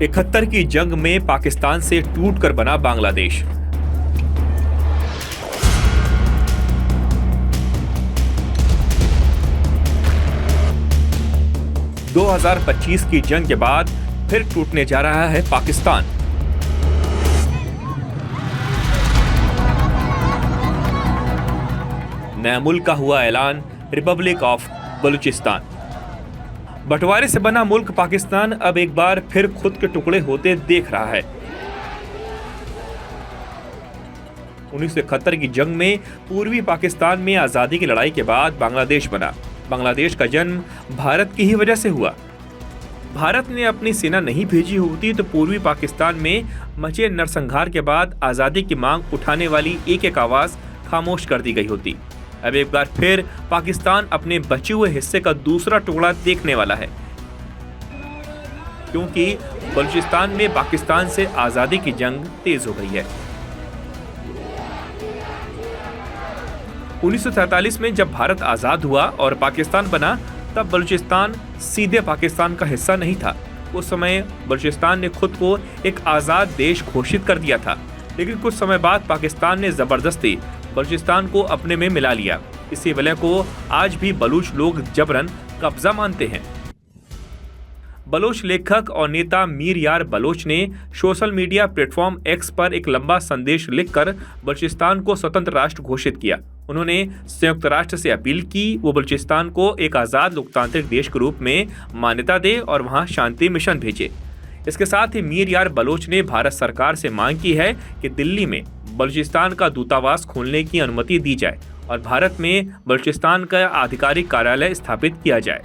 71 की जंग में पाकिस्तान से टूटकर बना बांग्लादेश। – 2025 की जंग के बाद फिर टूटने जा रहा है पाकिस्तान। नया मुल्क का हुआ ऐलान, रिपब्लिक ऑफ बलूचिस्तान। बंटवारे से बना मुल्क पाकिस्तान अब एक बार फिर खुद के टुकड़े होते देख रहा है। 1971 की जंग में पूर्वी पाकिस्तान में आजादी की लड़ाई के बाद बांग्लादेश बना। बांग्लादेश का जन्म भारत की ही वजह से हुआ। भारत ने अपनी सेना नहीं भेजी होती तो पूर्वी पाकिस्तान में मचे नरसंहार के बाद आजादी की मांग उठाने वाली एक एक आवाज खामोश कर दी गई होती। अब एक बार फिर पाकिस्तान अपने बचे हुए हिस्से का दूसरा टुकड़ा देखने वाला है, क्योंकि बलूचिस्तान में पाकिस्तान से आजादी की जंग तेज हो गई है। 1947 में जब भारत आजाद हुआ और पाकिस्तान बना, तब बलूचिस्तान सीधे पाकिस्तान का हिस्सा नहीं था। उस समय बलूचिस्तान ने खुद को एक आजाद देश घोषित कर दिया था, लेकिन कुछ समय बाद पाकिस्तान ने जबरदस्ती बलूचिस्तान को अपने में मिला लिया। इसी वजह को आज भी बलूच लोग जबरन कब्जा मानते हैं। बलोच लेखक और नेता मीर यार बलोच ने सोशल मीडिया प्लेटफॉर्म एक्स पर एक लंबा संदेश लिखकर बलूचिस्तान को स्वतंत्र राष्ट्र घोषित किया। उन्होंने संयुक्त राष्ट्र से अपील की वो बलूचिस्तान को एक आज़ाद लोकतांत्रिक देश के रूप में मान्यता दे और वहां शांति मिशन भेजे। इसके साथ ही मीर यार बलोच ने भारत सरकार से मांग की है कि दिल्ली में बलूचिस्तान का दूतावास खोलने की अनुमति दी जाए और भारत में बलूचिस्तान का आधिकारिक कार्यालय स्थापित किया जाए।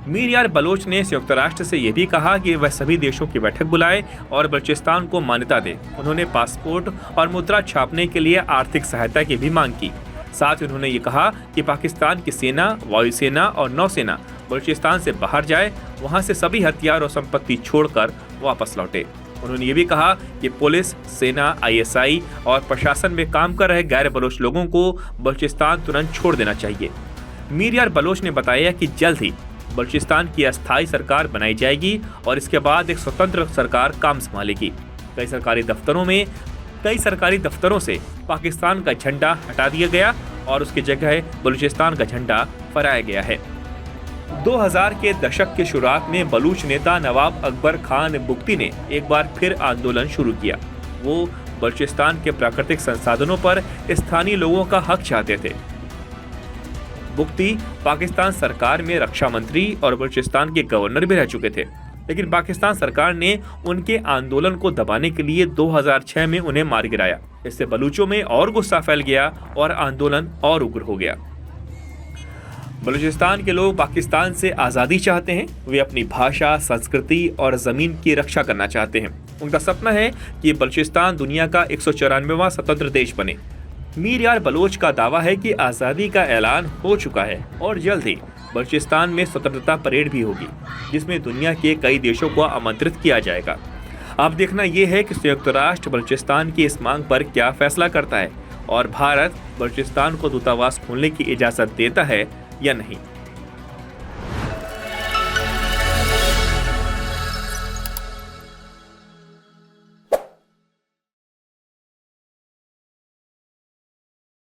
मीर यार बलोच ने संयुक्त राष्ट्र से यह भी कहा कि वह सभी देशों की बैठक बुलाए और बलूचिस्तान को मान्यता दे। उन्होंने पासपोर्ट और मुद्रा छापने के लिए आर्थिक सहायता की भी मांग की। साथ ही उन्होंने ये कहा कि पाकिस्तान की सेना, वायुसेना और नौसेना बलूचिस्तान से बाहर जाए, वहां से सभी हथियार और संपत्ति छोड़कर वापस लौटे। उन्होंने ये भी कहा कि पुलिस, सेना, ISI और प्रशासन में काम कर रहे गैर बलोच लोगों को बलूचिस्तान तुरंत छोड़ देना चाहिए। मीर यार बलोच ने बताया कि जल्द ही बलूचिस्तान की अस्थायी सरकार बनाई जाएगी और इसके बाद एक स्वतंत्र सरकार काम संभालेगी। कई सरकारी दफ्तरों से पाकिस्तान का झंडा हटा दिया गया और उसकी जगह बलूचिस्तान का झंडा फहराया गया है। 2000 के दशक के शुरुआत में बलूच नेता नवाब अकबर खान बुगटी ने एक बार फिर आंदोलन शुरू किया। वो बलूचिस्तान के प्राकृतिक संसाधनों पर स्थानीय लोगों का हक चाहते थे। बुगटी पाकिस्तान सरकार में रक्षा मंत्री और बलूचिस्तान के गवर्नर भी रह चुके थे, लेकिन पाकिस्तान सरकार ने उनके आंदोलन को दबाने के लिए 2006 में उन्हें मार गिराया। इससे बलूचों में और गुस्सा फैल गया और आंदोलन और उग्र हो गया। बलूचिस्तान के लोग पाकिस्तान से आज़ादी चाहते हैं। वे अपनी भाषा, संस्कृति और ज़मीन की रक्षा करना चाहते हैं। उनका सपना है कि बलूचिस्तान दुनिया का 194वां स्वतंत्र देश बने। मीर यार बलोच का दावा है कि आज़ादी का ऐलान हो चुका है और जल्द ही बलूचिस्तान में स्वतंत्रता परेड भी होगी, जिसमें दुनिया के कई देशों को आमंत्रित किया जाएगा। अब देखना यह है कि संयुक्त राष्ट्र बलूचिस्तान की इस मांग पर क्या फैसला करता है और भारत बलूचिस्तान को दूतावास खोलने की इजाज़त देता है या नहीं।